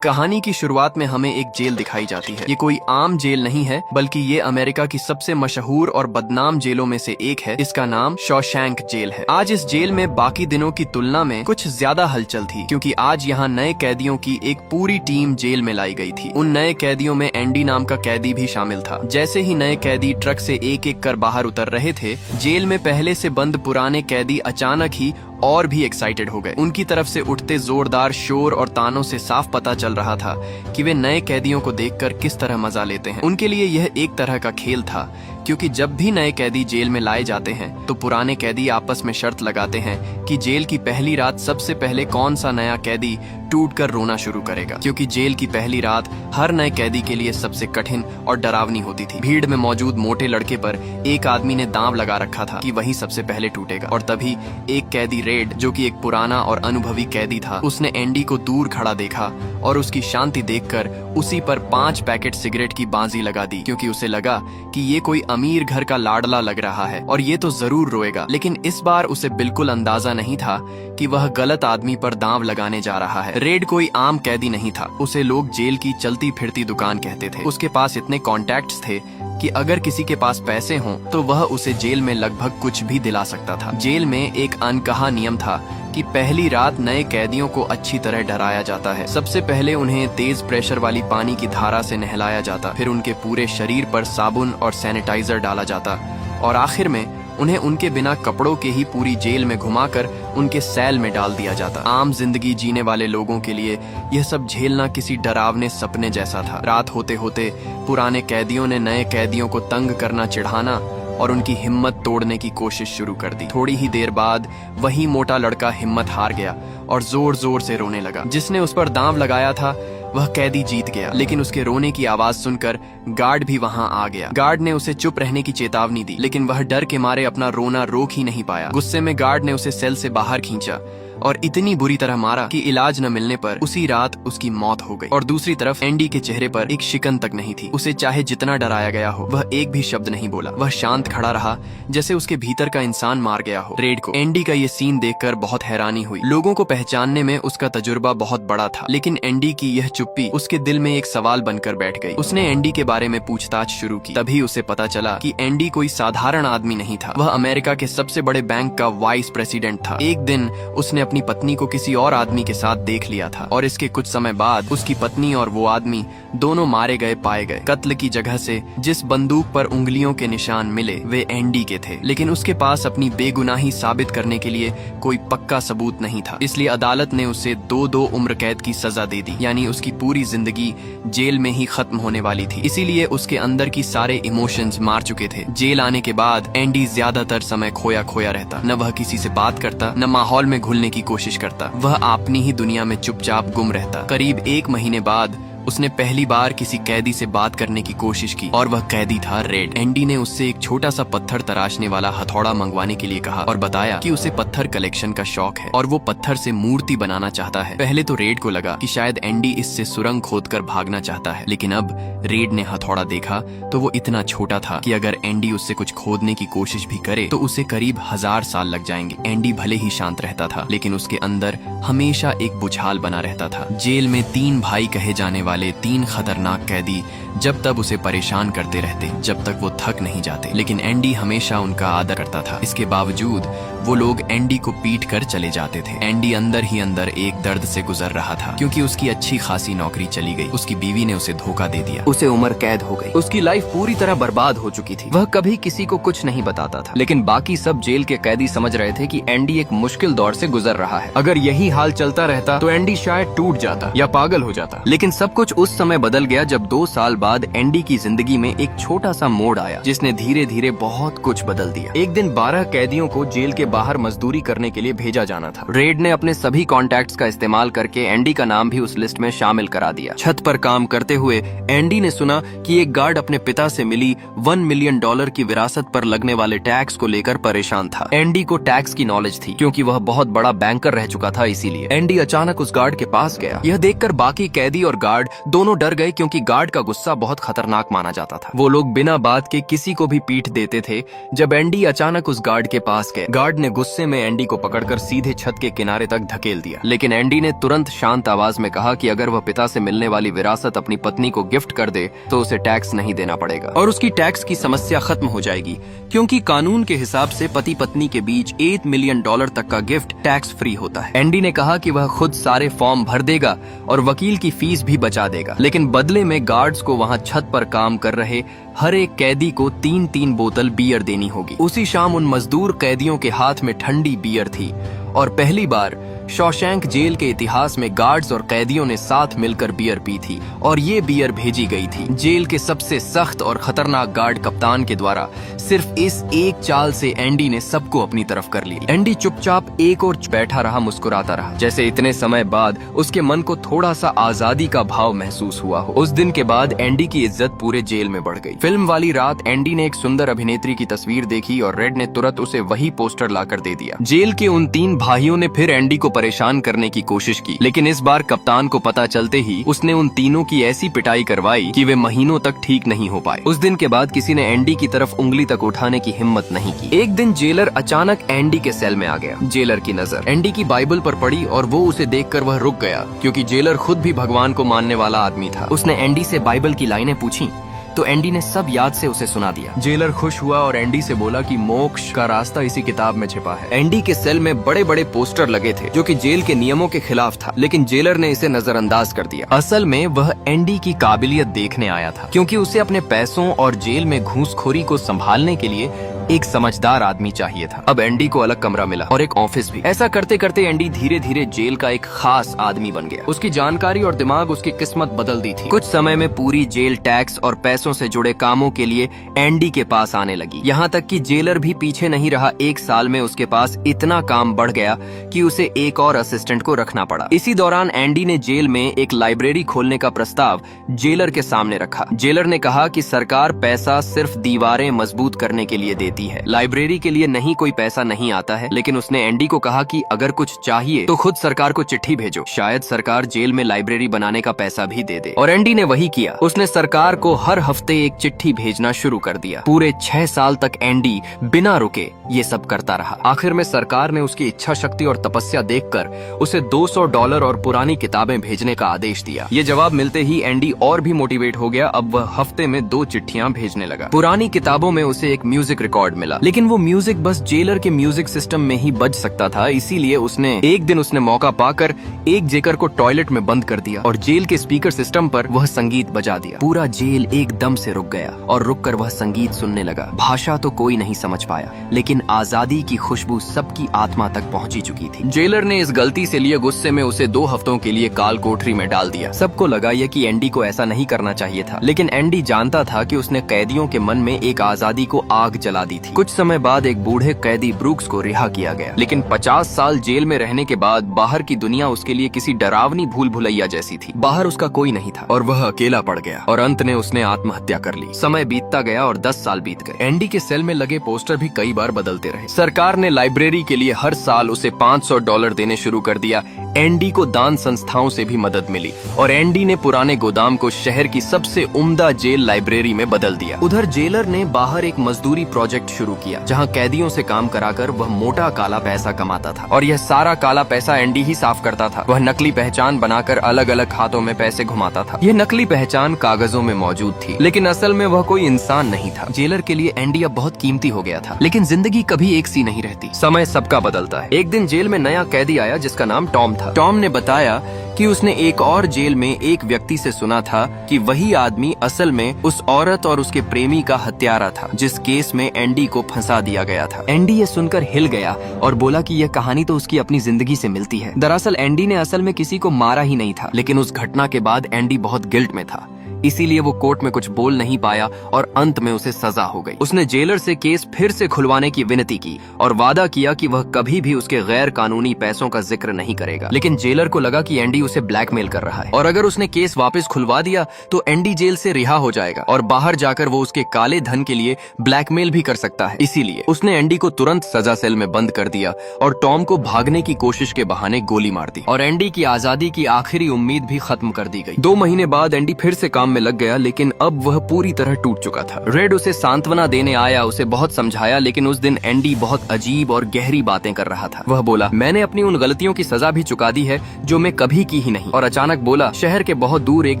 कहानी की शुरुआत में हमें एक जेल दिखाई जाती है। ये कोई आम जेल नहीं है, बल्कि ये अमेरिका की सबसे मशहूर और बदनाम जेलों में से एक है। इसका नाम शॉशैंक जेल है। आज इस जेल में बाकी दिनों की तुलना में कुछ ज्यादा हलचल थी, क्योंकि आज यहाँ नए कैदियों की एक पूरी टीम जेल में लाई गई थी। उन नए कैदियों में एंडी नाम का कैदी भी शामिल था। जैसे ही नए कैदी ट्रक से एक एक कर बाहर उतर रहे थे, जेल में पहले से बंद पुराने कैदी अचानक ही और भी एक्साइटेड हो गए। उनकी तरफ से उठते जोरदार शोर और तानों से साफ पता चल रहा था कि वे नए कैदियों को देखकर किस तरह मजा लेते हैं। उनके लिए यह एक तरह का खेल था, क्योंकि जब भी नए कैदी जेल में लाए जाते हैं तो पुराने कैदी आपस में शर्त लगाते हैं कि जेल की पहली रात सबसे पहले कौन सा नया कैदी टूटकर रोना शुरू करेगा, क्योंकि जेल की पहली रात हर नए कैदी के लिए सबसे कठिन और डरावनी होती थी। भीड़ में मौजूद मोटे लड़के पर एक आदमी ने दांव लगा रखा था कि वही सबसे पहले टूटेगा, और तभी एक कैदी रेड, जो कि एक पुराना और अनुभवी कैदी था, उसने एंडी को दूर खड़ा देखा और उसकी शांति देखकर उसी पर 5 पैकेट सिगरेट की बाजी लगा दी, क्योंकि उसे लगा कि ये कोई अमीर घर का लाडला लग रहा है और ये तो जरूर रोएगा। लेकिन इस बार उसे बिल्कुल अंदाजा नहीं था कि वह गलत आदमी पर दांव लगाने जा रहा है। रेड कोई आम कैदी नहीं था, उसे लोग जेल की चलती फिरती दुकान कहते थे। उसके पास इतने कॉन्टैक्ट्स थे कि अगर किसी के पास पैसे हों तो वह उसे जेल में लगभग कुछ भी दिला सकता था। जेल में एक अनकहा नियम था कि पहली रात नए कैदियों को अच्छी तरह डराया जाता है। सबसे पहले उन्हें तेज प्रेशर वाली पानी की धारा से नहलाया जाता, फिर उनके पूरे शरीर पर साबुन और सैनिटाइजर डाला जाता, और आखिर में उन्हें उनके बिना कपड़ों के ही पूरी जेल में घुमाकर उनके सेल में डाल दिया जाता। आम जिंदगी जीने वाले लोगों के लिए यह सब झेलना किसी डरावने सपने जैसा था। रात होते होते पुराने कैदियों ने नए कैदियों को तंग करना, चिढ़ाना और उनकी हिम्मत तोड़ने की कोशिश शुरू कर दी। थोड़ी ही देर बाद वही मोटा लड़का हिम्मत हार गया और जोर जोर से रोने लगा। जिसने उस पर दांव लगाया था वह कैदी जीत गया, लेकिन उसके रोने की आवाज सुनकर गार्ड भी वहां आ गया। गार्ड ने उसे चुप रहने की चेतावनी दी, लेकिन वह डर के मारे अपना रोना रोक ही नहीं पाया। गुस्से में गार्ड ने उसे सेल से बाहर खींचा और इतनी बुरी तरह मारा कि इलाज न मिलने पर उसी रात उसकी मौत हो गई। और दूसरी तरफ एंडी के चेहरे पर एक शिकन तक नहीं थी। उसे चाहे जितना डराया गया हो, वह एक भी शब्द नहीं बोला। वह शांत खड़ा रहा, जैसे उसके भीतर का इंसान मार गया हो। रेड को एंडी का ये सीन देखकर बहुत हैरानी हुई। लोगों को पहचानने में उसका तजुर्बा बहुत बड़ा था, लेकिन एंडी की यह चुप्पी उसके दिल में एक सवाल बनकर बैठ गई। उसने एंडी के बारे में पूछताछ शुरू की। तभी उसे पता चला कि एंडी कोई साधारण आदमी नहीं था। वह अमेरिका के सबसे बड़े बैंक का वाइस प्रेसिडेंट था। एक दिन उसने अपनी पत्नी को किसी और आदमी के साथ देख लिया था, और इसके कुछ समय बाद उसकी पत्नी और वो आदमी दोनों मारे गए पाए गए। कत्ल की जगह से जिस बंदूक पर उंगलियों के निशान मिले वे एंडी के थे, लेकिन उसके पास अपनी बेगुनाही साबित करने के लिए कोई पक्का सबूत नहीं था। इसलिए अदालत ने उसे 2 उम्र कैद की सजा दे दी, यानी उसकी पूरी जिंदगी जेल में ही खत्म होने वाली थी। इसीलिए उसके अंदर की सारे इमोशंस मार चुके थे। जेल आने के बाद एंडी ज्यादातर समय खोया खोया रहता। न वह किसी से बात करता, न माहौल में घुलने की कोशिश करता। वह अपनी ही दुनिया में चुपचाप गुम रहता। करीब 1 महीने बाद उसने पहली बार किसी कैदी से बात करने की कोशिश की, और वह कैदी था रेड। एंडी ने उससे एक छोटा सा पत्थर तराशने वाला हथौड़ा मंगवाने के लिए कहा और बताया कि उसे पत्थर कलेक्शन का शौक है और वो पत्थर से मूर्ति बनाना चाहता है। पहले तो रेड को लगा कि शायद एंडी इससे सुरंग खोदकर भागना चाहता है, लेकिन अब रेड ने हथौड़ा देखा तो वो इतना छोटा था कि अगर एंडी उससे कुछ खोदने की कोशिश भी करे तो उसे करीब 1000 साल लग जाएंगे। एंडी भले ही शांत रहता था, लेकिन उसके अंदर हमेशा एक बुझाल बना रहता था। जेल में 3 भाई कहे जाने वाले 3 खतरनाक कैदी जब तक उसे परेशान करते रहते, जब तक वो थक नहीं जाते, लेकिन एंडी हमेशा उनका आदर करता था। इसके बावजूद वो लोग एंडी को पीट कर चले जाते थे। एंडी अंदर ही अंदर एक दर्द से गुजर रहा था, क्योंकि उसकी अच्छी खासी नौकरी चली गई। उसकी बीवी ने उसे धोखा दे दिया, उसे उम्र कैद हो गई। उसकी लाइफ पूरी तरह बर्बाद हो चुकी थी। वह कभी किसी को कुछ नहीं बताता था, लेकिन बाकी सब जेल के कैदी समझ रहे थे कि एंडी एक मुश्किल दौर से गुजर रहा है। अगर यही हाल चलता रहता तो एंडी शायद टूट जाता या पागल हो जाता। लेकिन सब कुछ उस समय बदल गया जब 2 साल बाद एंडी की जिंदगी में एक छोटा सा मोड़ आया, जिसने धीरे धीरे बहुत कुछ बदल दिया। एक दिन 12 कैदियों को जेल के बाहर मजदूरी करने के लिए भेजा जाना था। रेड ने अपने सभी कॉन्टैक्ट्स का इस्तेमाल करके एंडी का नाम भी उस लिस्ट में शामिल करा दिया। छत पर काम करते हुए एंडी ने सुना कि एक गार्ड अपने पिता से मिली $1 मिलियन की विरासत पर लगने वाले टैक्स को लेकर परेशान था। एंडी को टैक्स की नॉलेज थी, क्योंकि वह बहुत बड़ा बैंकर रह चुका था। इसीलिए एंडी अचानक उस गार्ड के पास गया। यह देखकर बाकी कैदी और गार्ड दोनों डर गए क्योंकि गार्ड का गुस्सा बहुत खतरनाक माना जाता था। वो लोग बिना बात के किसी को भी पीट देते थे। जब एंडी अचानक उस गार्ड के पास गए, गार्ड ने गुस्से में एंडी को पकड़कर सीधे छत के किनारे तक धकेल दिया। लेकिन एंडी ने तुरंत शांत आवाज में कहा कि अगर वह पिता से मिलने वाली विरासत अपनी पत्नी को गिफ्ट कर दे तो उसे टैक्स नहीं देना पड़ेगा और उसकी टैक्स की समस्या खत्म हो जाएगी, क्योंकि कानून के हिसाब से पति पत्नी के बीच $8 मिलियन तक का गिफ्ट टैक्स फ्री होता है। एंडी ने कहा कि वह खुद सारे फॉर्म भर देगा और वकील की फीस भी बचा देगा, लेकिन बदले में गार्ड्स को वहां छत पर काम कर रहे हर एक कैदी को 3-3 बोतल बियर देनी होगी। उसी शाम उन मजदूर कैदियों के हाथ में ठंडी बियर थी और पहली बार शॉशैंक जेल के इतिहास में गार्ड्स और कैदियों ने साथ मिलकर बियर पी थी और ये बियर भेजी गई थी जेल के सबसे सख्त और खतरनाक गार्ड कप्तान के द्वारा। सिर्फ इस एक चाल से एंडी ने सबको अपनी तरफ कर लिया। एंडी चुपचाप एक और बैठा रहा, मुस्कुराता रहा, जैसे इतने समय बाद उसके मन को थोड़ा सा आजादी का भाव महसूस हुआ हो। उस दिन के बाद एंडी की इज्जत पूरे जेल में बढ़ गई। फिल्म वाली रात एंडी ने एक सुंदर अभिनेत्री की तस्वीर देखी और रेड ने तुरंत उसे वही पोस्टर लाकर दे दिया। जेल के उन 3 भाइयों ने फिर एंडी को परेशान करने की कोशिश की, लेकिन इस बार कप्तान को पता चलते ही उसने उन तीनों की ऐसी पिटाई करवाई कि वे महीनों तक ठीक नहीं हो पाए। उस दिन के बाद किसी ने एंडी की तरफ उंगली तक उठाने की हिम्मत नहीं की। एक दिन जेलर अचानक एंडी के सेल में आ गया। जेलर की नजर एंडी की बाइबल पर पड़ी और वो उसे देखकर वह रुक गया, क्योंकि जेलर खुद भी भगवान को मानने वाला आदमी था। उसने एंडी से बाइबल की लाइनें पूछी तो एंडी ने सब याद से उसे सुना दिया। जेलर खुश हुआ और एंडी से बोला कि मोक्ष का रास्ता इसी किताब में छिपा है। एंडी के सेल में बड़े बड़े पोस्टर लगे थे जो कि जेल के नियमों के खिलाफ था, लेकिन जेलर ने इसे नजरअंदाज कर दिया। असल में वह एंडी की काबिलियत देखने आया था, क्योंकि उसे अपने पैसों और जेल में घूसखोरी को संभालने के लिए एक समझदार आदमी चाहिए था। अब एंडी को अलग कमरा मिला और एक ऑफिस भी। ऐसा करते करते एंडी धीरे धीरे जेल का एक खास आदमी बन गया। उसकी जानकारी और दिमाग उसकी किस्मत बदल दी थी। कुछ समय में पूरी जेल टैक्स और पैसों से जुड़े कामों के लिए एंडी के पास आने लगी। यहाँ तक कि जेलर भी पीछे नहीं रहा। 1 साल में उसके पास इतना काम बढ़ गया कि उसे एक और असिस्टेंट को रखना पड़ा। इसी दौरान एंडी ने जेल में एक लाइब्रेरी खोलने का प्रस्ताव जेलर के सामने रखा। जेलर ने कहा कि सरकार पैसा सिर्फ दीवारें मजबूत करने के लिए देती है, लाइब्रेरी के लिए नहीं, कोई पैसा नहीं आता है। लेकिन उसने एंडी को कहा कि अगर कुछ चाहिए तो खुद सरकार को चिट्ठी भेजो, शायद सरकार जेल में लाइब्रेरी बनाने का पैसा भी दे दे। और एंडी ने वही किया। उसने सरकार को हर हफ्ते एक चिट्ठी भेजना शुरू कर दिया। पूरे 6 साल तक एंडी बिना रुके ये सब करता रहा। आखिर में सरकार ने उसकी इच्छा शक्ति और तपस्या देखकर उसे $200 और पुरानी किताबें भेजने का आदेश दिया। ये जवाब मिलते ही एंडी और भी मोटिवेट हो गया। अब वह हफ्ते में 2 चिट्ठियां भेजने लगा। पुरानी किताबों में उसे एक म्यूजिक रिकॉर्ड मिला, लेकिन वो म्यूजिक बस जेलर के म्यूजिक सिस्टम में ही बज सकता था। इसीलिए एक दिन उसने मौका पाकर एक जेकर को टॉयलेट में बंद कर दिया और जेल के स्पीकर सिस्टम पर वह संगीत बजा दिया। पूरा जेल एकदम से रुक गया और रुककर वह संगीत सुनने लगा। भाषा तो कोई नहीं समझ पाया, लेकिन आजादी की खुशबू सबकी आत्मा तक पहुंची चुकी थी। जेलर ने इस गलती से लिए गुस्से में उसे 2 हफ्तों के लिए काल कोठरी में डाल दिया। सबको लगा यह कि एंडी को ऐसा नहीं करना चाहिए था, लेकिन एंडी जानता था कि उसने कैदियों के मन में एक आजादी को आग जला दी थी। कुछ समय बाद एक बूढ़े कैदी ब्रूक्स को रिहा किया गया, लेकिन 50 साल जेल में रहने के बाद बाहर की दुनिया उसके लिए किसी डरावनी भूल भुलैया जैसी थी। बाहर उसका कोई नहीं था और वह अकेला पड़ गया और अंत में उसने आत्महत्या कर ली। समय बीतता गया और 10 साल बीत गए। एंडी के सेल में लगे पोस्टर भी कई बार बदलते रहे। सरकार ने लाइब्रेरी के लिए हर साल उसे $500 देने शुरू कर दिया। एंडी को दान संस्थाओं से भी मदद मिली और एंडी ने पुराने गोदाम को शहर की सबसे उम्दा जेल लाइब्रेरी में बदल दिया। उधर जेलर ने बाहर एक मजदूरी प्रोजेक्ट शुरू किया, जहां कैदियों से काम कराकर वह मोटा काला पैसा कमाता था और यह सारा काला पैसा एंडी ही साफ करता था। वह नकली पहचान बनाकर अलग अलग खातों में पैसे घुमाता था। यह नकली पहचान कागजों में मौजूद थी, लेकिन असल में वह कोई इंसान नहीं था। जेलर के लिए एंडी अब बहुत कीमती हो गया था, लेकिन जिंदगी कभी एक सी नहीं रहती। समय सबका बदलता है। एक दिन जेल में नया कैदी आया जिसका नाम टॉम था। टॉम ने बताया कि उसने एक और जेल में एक व्यक्ति से सुना था कि वही आदमी असल में उस औरत और उसके प्रेमी का हत्यारा था, जिस केस में एंडी को फंसा दिया गया था। एंडी ये सुनकर हिल गया और बोला कि यह कहानी तो उसकी अपनी जिंदगी से मिलती है। दरअसल एंडी ने असल में किसी को मारा ही नहीं था, लेकिन उस घटना के बाद एंडी बहुत गिल्ट में था। इसीलिए वो कोर्ट में कुछ बोल नहीं पाया और अंत में उसे सजा हो गई। उसने जेलर से केस फिर से खुलवाने की विनती की और वादा किया कि वह कभी भी उसके गैर कानूनी पैसों का जिक्र नहीं करेगा। लेकिन जेलर को लगा कि एंडी उसे ब्लैकमेल कर रहा है और अगर उसने केस वापस खुलवा दिया तो एंडी जेल से रिहा हो जाएगा और बाहर जाकर वो उसके काले धन के लिए ब्लैकमेल भी कर सकता है। इसीलिए उसने एंडी को तुरंत सजा सेल में बंद कर दिया और टॉम को भागने की कोशिश के बहाने गोली मार दी और एंडी की आजादी की आखिरी उम्मीद भी खत्म कर दी गई। 2 महीने बाद एंडी फिर से काम में लग गया, लेकिन अब वह पूरी तरह टूट चुका था। रेड उसे सांत्वना देने आया, उसे बहुत समझाया, लेकिन उस दिन एंडी बहुत अजीब और गहरी बातें कर रहा था। वह बोला, मैंने अपनी उन गलतियों की सजा भी चुका दी है जो मैं कभी की ही नहीं। और अचानक बोला, शहर के बहुत दूर एक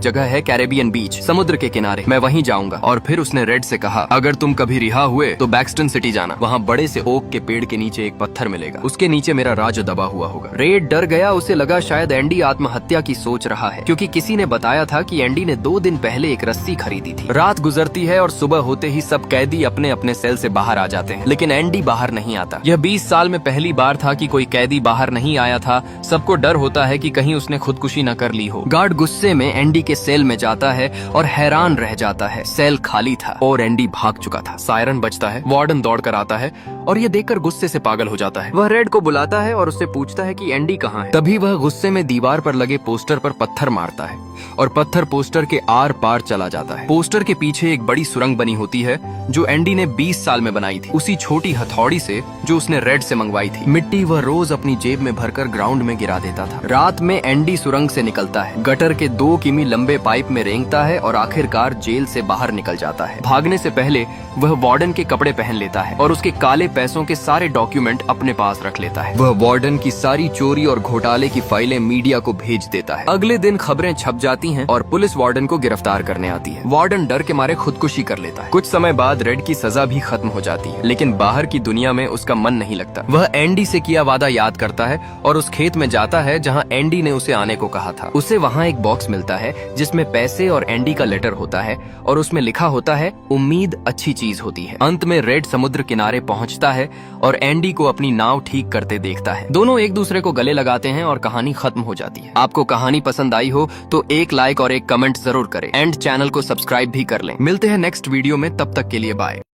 जगह है, कैरेबियन बीच, समुद्र के किनारे, मैं वहीं जाऊंगा। और फिर उसने रेड से कहा, अगर तुम कभी रिहा हुए तो बैक्सटन सिटी जाना, वहाँ बड़े से ओक के पेड़ के नीचे एक पत्थर मिलेगा, उसके नीचे मेरा राज दबा हुआ होगा। रेड डर गया, उसे लगा शायद एंडी आत्महत्या की सोच रहा है, क्योंकि किसी ने बताया था कि एंडी ने 2 दिन पहले एक रस्सी खरीदी थी। रात गुजरती है और सुबह होते ही सब कैदी अपने अपने सेल से बाहर आ जाते हैं, लेकिन एंडी बाहर नहीं आता। यह 20 साल में पहली बार था कि कोई कैदी बाहर नहीं आया था। सबको डर होता है कि कहीं उसने खुदकुशी न कर ली हो। गार्ड गुस्से में एंडी के सेल में जाता है और हैरान रह जाता है, सेल खाली था और एंडी भाग चुका था। सायरन बजता है, वार्डन दौड़ कर आता है और यह देखकर गुस्से से पागल हो जाता है। वह रेड को बुलाता है और उससे पूछता है कि एंडी कहाँ है। तभी वह गुस्से में दीवार पर लगे पोस्टर पर पत्थर मारता है और पत्थर पोस्टर के आर पार चला जाता है। पोस्टर के पीछे एक बड़ी सुरंग बनी होती है जो एंडी ने 20 साल में बनाई थी, उसी छोटी हथौड़ी से जो उसने रेड से मंगवाई थी। मिट्टी वह रोज अपनी जेब में भरकर ग्राउंड में गिरा देता था। रात में एंडी सुरंग से निकलता है, गटर के 2 किमी लंबे पाइप में रेंगता है और आखिरकार जेल से बाहर निकल जाता है। भागने से पहले वह वार्डन के कपड़े पहन लेता है और उसके काले पैसों के सारे डॉक्यूमेंट अपने पास रख लेता है। वह वार्डन की सारी चोरी और घोटाले की फाइलें मीडिया को भेज देता है। अगले दिन खबरें छप जाती हैं और पुलिस वार्डन को गिरफ्तार करने आती है। वार्डन डर के मारे खुदकुशी कर लेता है। कुछ समय बाद रेड की सजा भी खत्म हो जाती है, लेकिन बाहर की दुनिया में उसका मन नहीं लगता। वह एंडी से किया वादा याद करता है और उस खेत में जाता है जहां एंडी ने उसे आने को कहा था। उसे वहां एक बॉक्स मिलता है जिसमें पैसे और एंडी का लेटर होता है और उसमें लिखा होता है, उम्मीद अच्छी चीज होती है। अंत में रेड समुद्र किनारे पहुंचता है और एंडी को अपनी नाव ठीक करते देखता है। दोनों एक दूसरे को गले लगाते हैं और कहानी खत्म हो जाती है। आपको कहानी पसंद आई हो तो एक लाइक और एक कमेंट जरूर करें एंड चैनल को सब्सक्राइब भी कर लें। मिलते हैं नेक्स्ट वीडियो में, तब तक के लिए बाय।